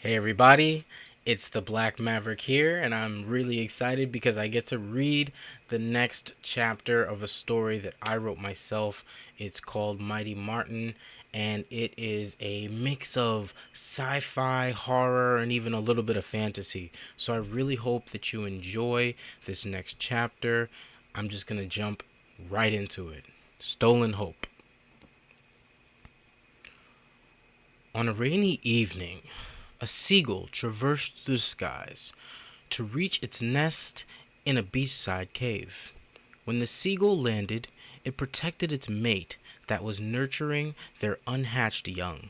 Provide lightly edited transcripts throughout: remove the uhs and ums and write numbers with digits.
Hey everybody, it's the Black Maverick here, and I'm really excited because I get to read the next chapter of a story that I wrote myself. It's called Mighty Martin, and it is a mix of sci fi, horror, and even a little bit of fantasy. So I really hope that you enjoy this next chapter. I'm just going to jump right into it. Stolen Hope. On a rainy evening, a seagull traversed through the skies to reach its nest in a beachside cave. When the seagull landed, it protected its mate that was nurturing their unhatched young.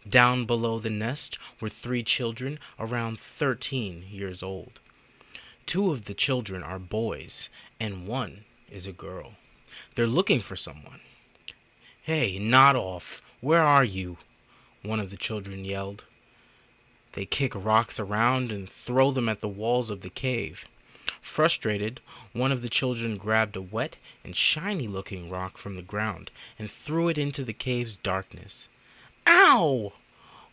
Down below the nest were three children around 13 years old. Two of the children are boys, and one is a girl. They're looking for someone. "Hey, nod off! Where are you?" one of the children yelled. They kick rocks around and throw them at the walls of the cave. Frustrated, one of the children grabbed a wet and shiny looking rock from the ground and threw it into the cave's darkness. "Ow!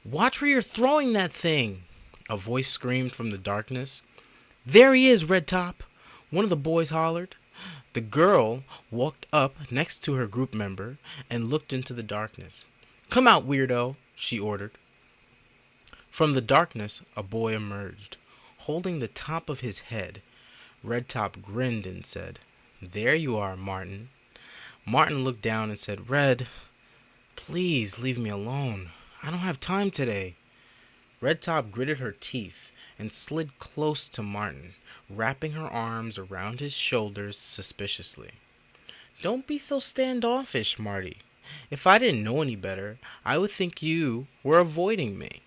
Watch where you're throwing that thing!" a voice screamed from the darkness. "There he is, Red Top!" one of the boys hollered. The girl walked up next to her group member and looked into the darkness. "Come out, weirdo!" she ordered. From the darkness, a boy emerged, holding the top of his head. Red Top grinned and said, "There you are, Martin." Martin looked down and said, "Red, please leave me alone. I don't have time today." Red Top gritted her teeth and slid close to Martin, wrapping her arms around his shoulders suspiciously. "Don't be so standoffish, Marty. If I didn't know any better, I would think you were avoiding me,"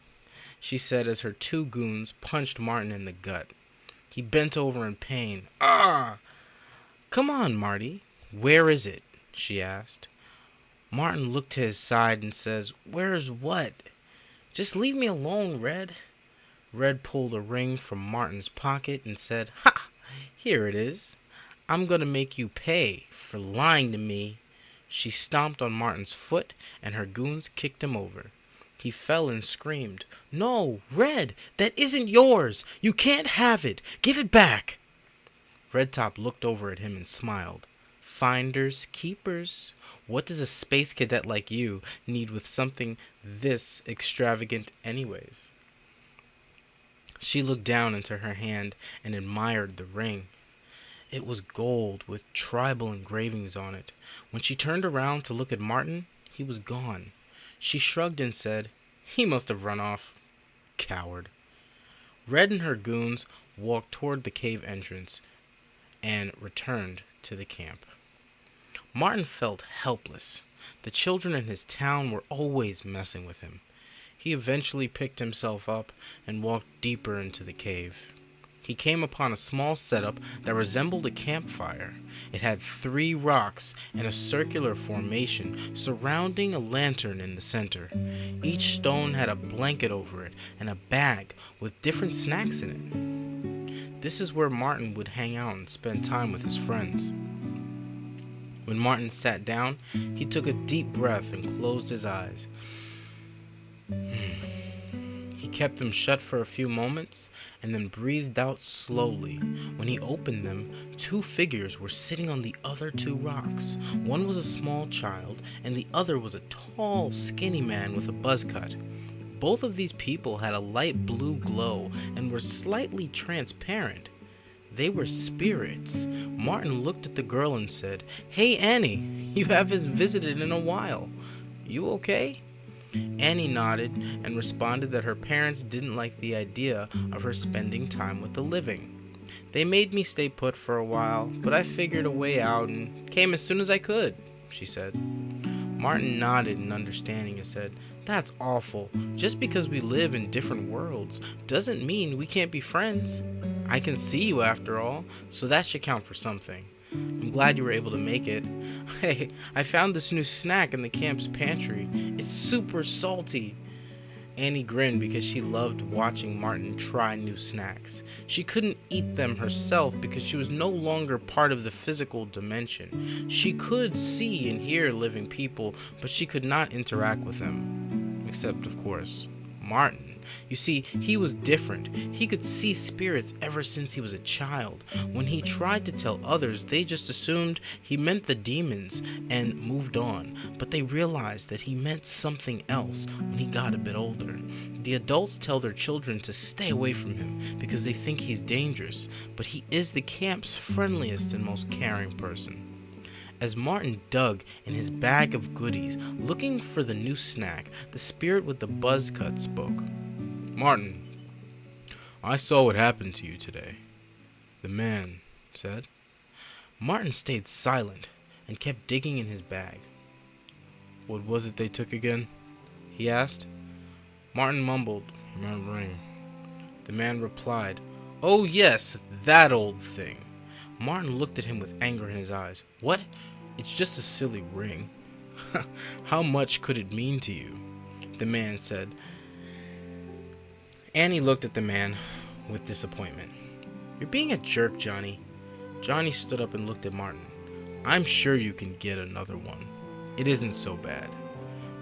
she said as her two goons punched Martin in the gut. He bent over in pain. "Ah! Come on, Marty. Where is it?" she asked. Martin looked to his side and says, "Where's what? Just leave me alone, Red." Red pulled a ring from Martin's pocket and said, "Ha! Here it is. I'm gonna make you pay for lying to me." She stomped on Martin's foot and her goons kicked him over. He fell and screamed, "No, Red, that isn't yours. You can't have it. Give it back." Redtop looked over at him and smiled. "Finders, keepers. What does a space cadet like you need with something this extravagant anyways?" She looked down into her hand and admired the ring. It was gold with tribal engravings on it. When she turned around to look at Martin, he was gone. She shrugged and said, "He must have run off. Coward." Red and her goons walked toward the cave entrance and returned to the camp. Martin felt helpless. The children in his town were always messing with him. He eventually picked himself up and walked deeper into the cave. He came upon a small setup that resembled a campfire. It had three rocks in a circular formation surrounding a lantern in the center. Each stone had a blanket over it and a bag with different snacks in it. This is where Martin would hang out and spend time with his friends. When Martin sat down, he took a deep breath and closed his eyes. He kept them shut for a few moments and then breathed out slowly. When he opened them, two figures were sitting on the other two rocks. One was a small child, and the other was a tall, skinny man with a buzz cut. Both of these people had a light blue glow and were slightly transparent. They were spirits. Martin looked at the girl and said, "Hey, Annie, you haven't visited in a while. You okay?" Annie nodded and responded that her parents didn't like the idea of her spending time with the living. "They made me stay put for a while, but I figured a way out and came as soon as I could," she said. Martin nodded in understanding and said, "That's awful. Just because we live in different worlds doesn't mean we can't be friends. I can see you after all, so that should count for something. I'm glad you were able to make it. Hey, I found this new snack in the camp's pantry. It's super salty." Annie grinned because she loved watching Martin try new snacks. She couldn't eat them herself because she was no longer part of the physical dimension. She could see and hear living people, but she could not interact with them. Except, of course, Martin. You see, he was different. He could see spirits ever since he was a child. When he tried to tell others, they just assumed he meant the demons and moved on. But they realized that he meant something else when he got a bit older. The adults tell their children to stay away from him because they think he's dangerous, but he is the camp's friendliest and most caring person. As Martin dug in his bag of goodies, looking for the new snack, the spirit with the buzz cut spoke. "Martin, I saw what happened to you today," the man said. Martin stayed silent and kept digging in his bag. "What was it they took again?" he asked. Martin mumbled, remembering. The man replied, "Oh yes, that old thing." Martin looked at him with anger in his eyes. "What? It's just a silly ring." "How much could it mean to you?" the man said. Annie looked at the man with disappointment. "You're being a jerk, Johnny." Johnny stood up and looked at Martin. "I'm sure you can get another one. It isn't so bad."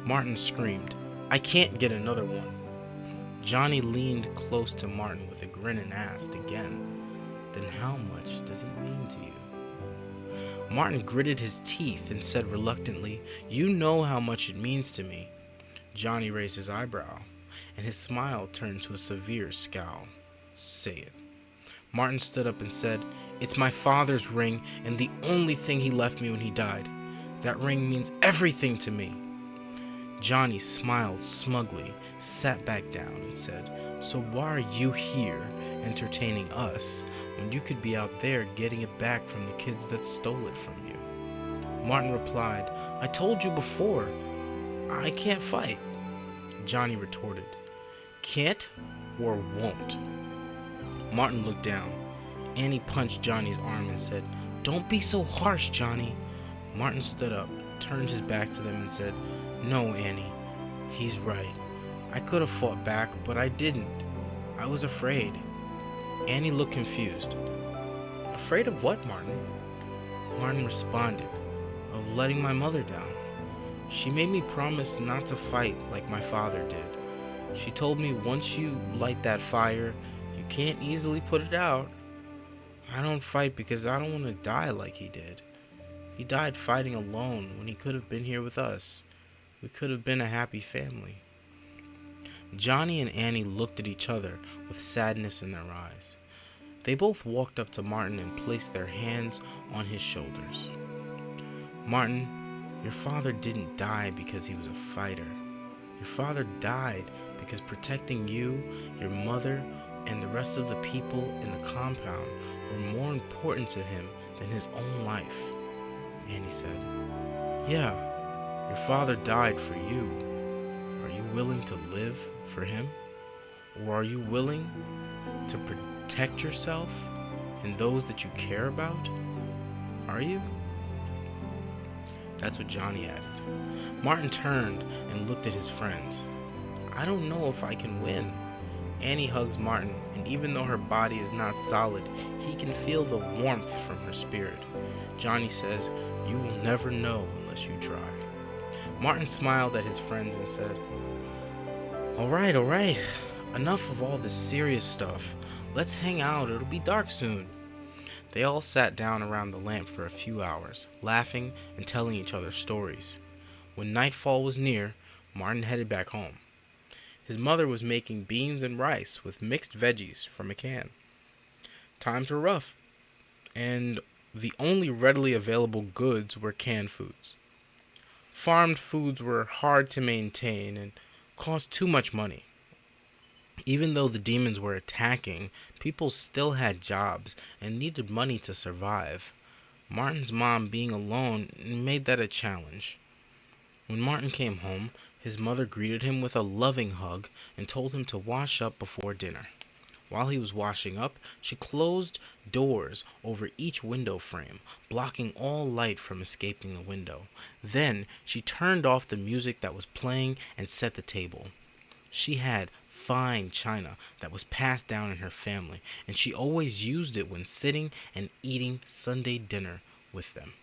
Martin screamed, "I can't get another one." Johnny leaned close to Martin with a grin and asked again, "Then how much does it mean to you?" Martin gritted his teeth and said reluctantly, "You know how much it means to me." Johnny raised his eyebrow, and his smile turned to a severe scowl. "Say it." Martin stood up and said, "It's my father's ring and the only thing he left me when he died. That ring means everything to me." Johnny smiled smugly, sat back down, and said, "So why are you here entertaining us when you could be out there getting it back from the kids that stole it from you?" Martin replied, "I told you before, I can't fight." Johnny retorted, "Can't or won't?" Martin looked down. Annie punched Johnny's arm and said, "Don't be so harsh, Johnny." Martin stood up, turned his back to them and said, "No, Annie, he's right. I could have fought back, but I didn't. I was afraid." Annie looked confused. "Afraid of what, Martin?" Martin responded, "Of letting my mother down. She made me promise not to fight like my father did. She told me once you light that fire, you can't easily put it out. I don't fight because I don't want to die like he did. He died fighting alone when he could have been here with us. We could have been a happy family." Johnny and Annie looked at each other with sadness in their eyes. They both walked up to Martin and placed their hands on his shoulders. "Martin, your father didn't die because he was a fighter. Your father died because protecting you, your mother, and the rest of the people in the compound were more important to him than his own life," Annie said. "Yeah, your father died for you. Are you willing to live for him? Or are you willing to protect yourself and those that you care about? Are you?" That's what Johnny added. Martin turned and looked at his friends. "I don't know if I can win." Annie hugs Martin, and even though her body is not solid, he can feel the warmth from her spirit. Johnny says, "You will never know unless you try." Martin smiled at his friends and said, all right. Enough of all this serious stuff. Let's hang out. It'll be dark soon." They all sat down around the lamp for a few hours, laughing and telling each other stories. When nightfall was near, Martin headed back home. His mother was making beans and rice with mixed veggies from a can. Times were rough, and the only readily available goods were canned foods. Farmed foods were hard to maintain and cost too much money. Even though the demons were attacking, people still had jobs and needed money to survive. Martin's mom, being alone, made that a challenge. When Martin came home, his mother greeted him with a loving hug and told him to wash up before dinner. While he was washing up, she closed doors over each window frame, blocking all light from escaping the window. Then she turned off the music that was playing and set the table. She had fine china that was passed down in her family, and she always used it when sitting and eating Sunday dinner with them.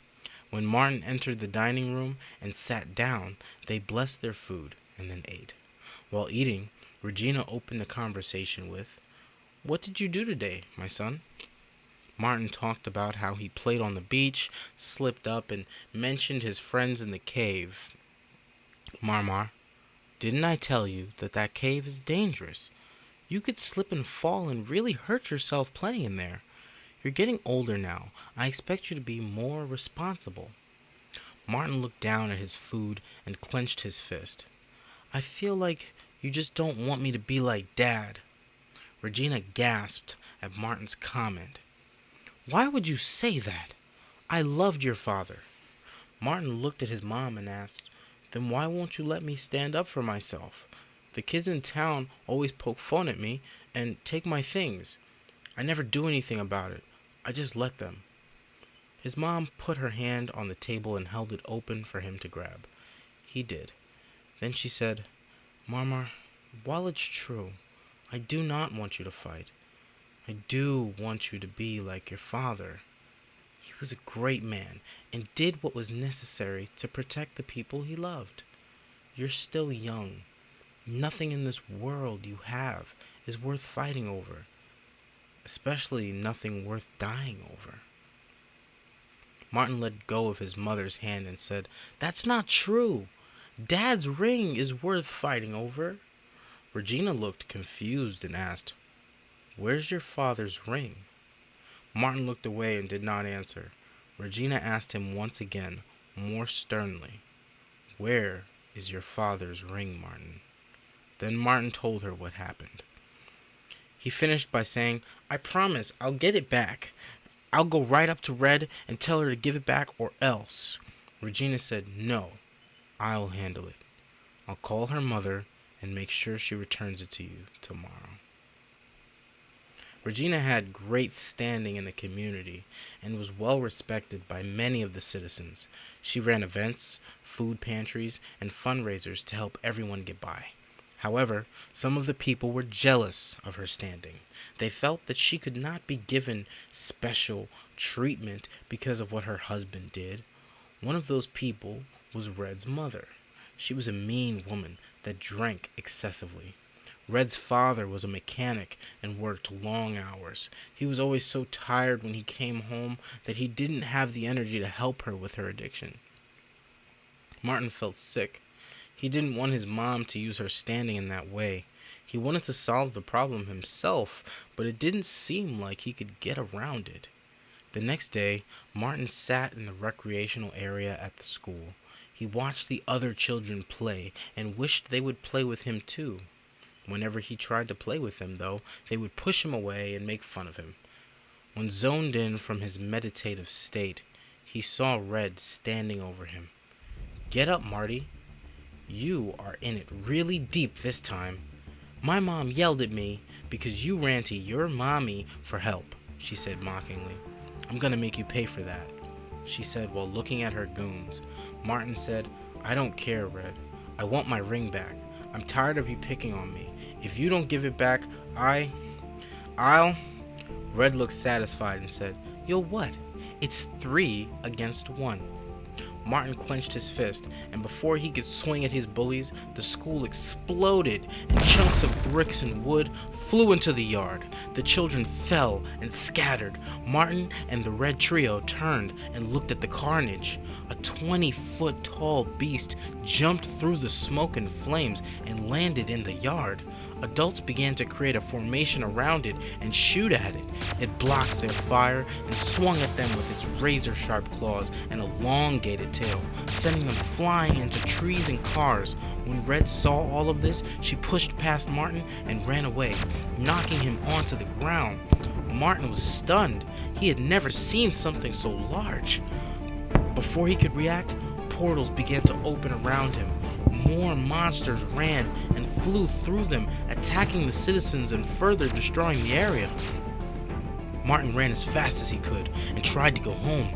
When Martin entered the dining room and sat down, they blessed their food and then ate. While eating, Regina opened the conversation with, "What did you do today, my son?" Martin talked about how he played on the beach, slipped up, and mentioned his friends in the cave. "Marmar, didn't I tell you that that cave is dangerous? You could slip and fall and really hurt yourself playing in there. You're getting older now. I expect you to be more responsible." Martin looked down at his food and clenched his fist. "I feel like you just don't want me to be like Dad." Regina gasped at Martin's comment. "Why would you say that? I loved your father." Martin looked at his mom and asked, "Then why won't you let me stand up for myself? The kids in town always poke fun at me and take my things. I never do anything about it. I just let them." His mom put her hand on the table and held it open for him to grab. He did. Then she said, "Marmar, while it's true, I do not want you to fight. I do want you to be like your father. He was a great man and did what was necessary to protect the people he loved. You're still young. Nothing in this world you have is worth fighting over, especially nothing worth dying over." Martin let go of his mother's hand and said, "That's not true. Dad's ring is worth fighting over." Regina looked confused and asked, "Where's your father's ring?" Martin looked away and did not answer. Regina asked him once again, more sternly, "Where is your father's ring, Martin?" Then Martin told her what happened. He finished by saying, "I promise I'll get it back. I'll go right up to Red and tell her to give it back or else." Regina said, "No, I'll handle it. I'll call her mother and make sure she returns it to you tomorrow." Regina had great standing in the community and was well respected by many of the citizens. She ran events, food pantries, and fundraisers to help everyone get by. However, some of the people were jealous of her standing. They felt that she could not be given special treatment because of what her husband did. One of those people was Red's mother. She was a mean woman that drank excessively. Red's father was a mechanic and worked long hours. He was always so tired when he came home that he didn't have the energy to help her with her addiction. Martin felt sick. He didn't want his mom to use her standing in that way. He wanted to solve the problem himself, but it didn't seem like he could get around it. The next day, Martin sat in the recreational area at the school. He watched the other children play and wished they would play with him too. Whenever he tried to play with them, though, they would push him away and make fun of him. When zoned in from his meditative state, he saw Red standing over him. "Get up, Marty. You are in it really deep this time. My mom yelled at me because you ran to your mommy for help," she said mockingly. "I'm gonna make you pay for that," she said while looking at her goons. Martin said, "I don't care, Red. I want my ring back. I'm tired of you picking on me. If you don't give it back, I'll... Red looked satisfied and said, "You'll what? It's 3 against 1. Martin clenched his fist, and before he could swing at his bullies, the school exploded, and chunks of bricks and wood flew into the yard. The children fell and scattered. Martin and the Red trio turned and looked at the carnage. A 20-foot-tall beast jumped through the smoke and flames and landed in the yard. Adults began to create a formation around it and shoot at it. It blocked their fire and swung at them with its razor-sharp claws and elongated tail, sending them flying into trees and cars. When Red saw all of this, she pushed past Martin and ran away, knocking him onto the ground. Martin was stunned. He had never seen something so large. Before he could react, portals began to open around him. More monsters ran and flew through them, attacking the citizens and further destroying the area. Martin ran as fast as he could and tried to go home.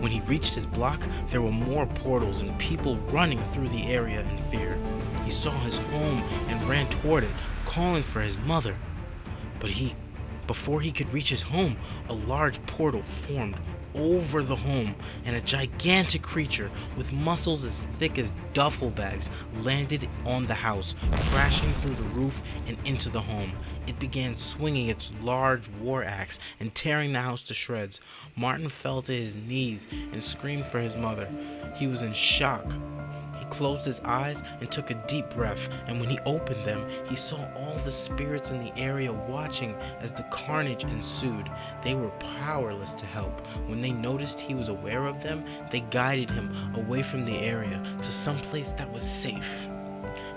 When he reached his block, there were more portals and people running through the area in fear. He saw his home and ran toward it, calling for his mother. But before he could reach his home, a large portal formed over the home, and a gigantic creature with muscles as thick as duffel bags landed on the house, crashing through the roof and into the home. It began swinging its large war axe and tearing the house to shreds. Martin fell to his knees and screamed for his mother. He was in shock. He closed his eyes and took a deep breath, and when he opened them, he saw all the spirits in the area watching as the carnage ensued. They were powerless to help. When they noticed he was aware of them, they guided him away from the area to some place that was safe.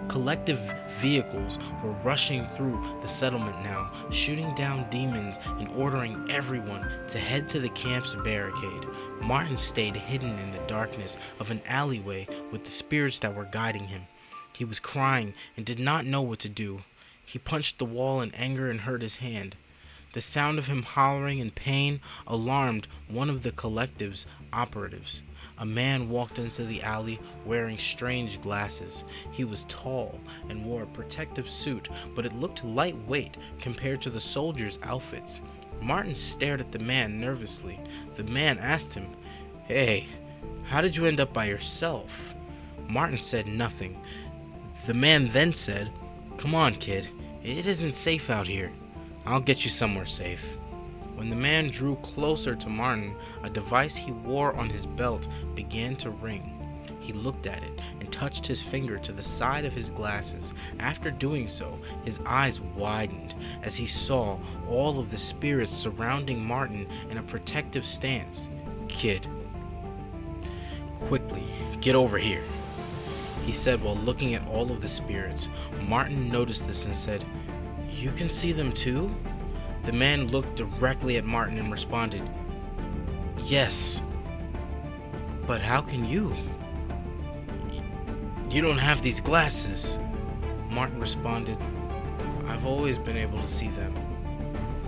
Collective vehicles were rushing through the settlement now, shooting down demons and ordering everyone to head to the camp's barricade. Martin stayed hidden in the darkness of an alleyway with the spirits that were guiding him. He was crying and did not know what to do. He punched the wall in anger and hurt his hand. The sound of him hollering in pain alarmed one of the collective's operatives. A man walked into the alley wearing strange glasses. He was tall and wore a protective suit, but it looked lightweight compared to the soldiers' outfits. Martin stared at the man nervously. The man asked him, "Hey, how did you end up by yourself?" Martin said nothing. The man then said, "Come on, kid. It isn't safe out here. I'll get you somewhere safe." When the man drew closer to Martin, a device he wore on his belt began to ring. He looked at it and touched his finger to the side of his glasses. After doing so, his eyes widened as he saw all of the spirits surrounding Martin in a protective stance. "Kid, quickly, get over here," he said while looking at all of the spirits. Martin noticed this and said, "You can see them too?" The man looked directly at Martin and responded, "Yes, but how can you? You don't have these glasses." Martin responded, "I've always been able to see them.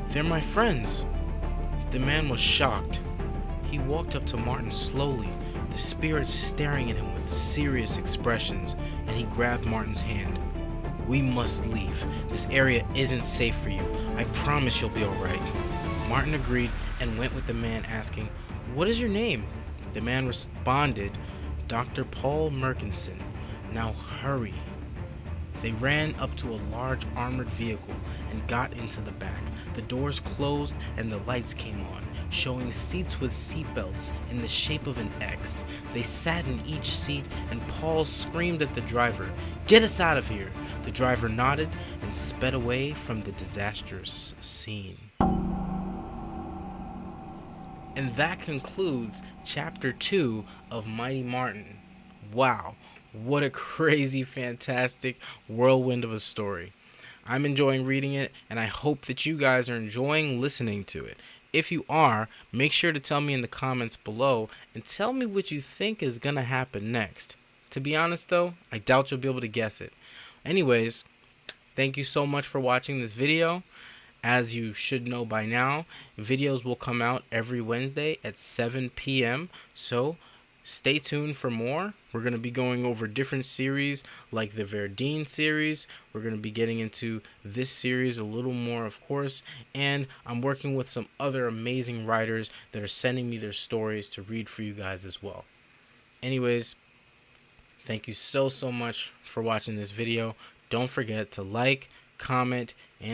They're my friends." The man was shocked. He walked up to Martin slowly, the spirits staring at him with serious expressions, and he grabbed Martin's hand. "We must leave. This area isn't safe for you. I promise you'll be alright." Martin agreed and went with the man, asking, "What is your name?" The man responded, "Dr. Paul Merkinson. Now hurry." They ran up to a large armored vehicle and got into the back. The doors closed and the lights came on, showing seats with seatbelts in the shape of an X. They sat in each seat and Paul screamed at the driver, "Get us out of here!" The driver nodded and sped away from the disastrous scene. And that concludes Chapter 2 of Mighty Martin. Wow, what a crazy, fantastic whirlwind of a story. I'm enjoying reading it, and I hope that you guys are enjoying listening to it. If you are, make sure to tell me in the comments below and tell me what you think is going to happen next. To be honest though, I doubt you'll be able to guess it. Anyways, thank you so much for watching this video. As you should know by now, videos will come out every Wednesday at 7 p.m. So stay tuned for more. We're going to be going over different series like the Verdine series. We're going to be getting into this series a little more, of course. And I'm working with some other amazing writers that are sending me their stories to read for you guys as well. Anyways, thank you so much for watching this video. Don't forget to like, comment, and